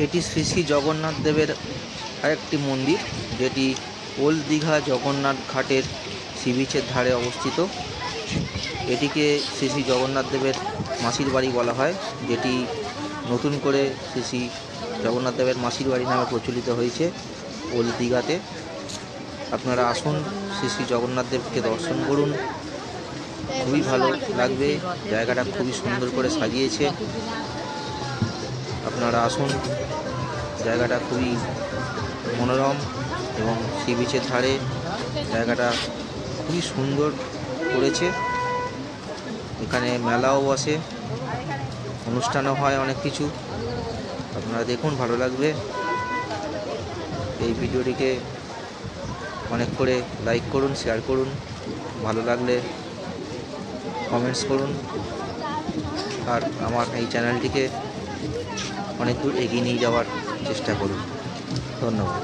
এটি শ্রী শ্রী জগন্নাথ দেবের আরেকটি মন্দির, যেটি ওল্ড দীঘা জগন্নাথ ঘাটের সি বিচের ধারে অবস্থিত। এটিকে শ্রী শ্রী জগন্নাথ দেবের মাসির বাড়ি বলা হয়, যেটি নতুন করে শ্রী শ্রী জগন্নাথ দেবের মাসির বাড়ি নামে প্রচলিত হয়েছে ওল্ড দীঘাতে। আপনারা আসুন, শ্রী শ্রী জগন্নাথ দেবকে দর্শন করুন, খুবই ভালো লাগবে। জায়গাটা খুবই সুন্দর করে সাজিয়েছে, আপনারা আসুন। জায়গাটা খুবই মনোরম এবং সি বিচের ধারে জায়গাটা খুবই সুন্দর করেছে। এখানে মেলাও বসে, অনুষ্ঠানও হয় অনেক কিছু। আপনারা দেখুন, ভালো লাগবে। এই ভিডিওটিকে অনেক করে লাইক করুন, শেয়ার করুন, ভালো লাগলে কমেন্টস করুন, আর আমার এই চ্যানেলটিকে অনেক দূর এগিয়ে নিয়ে যাওয়ার চেষ্টা করুন। ধন্যবাদ।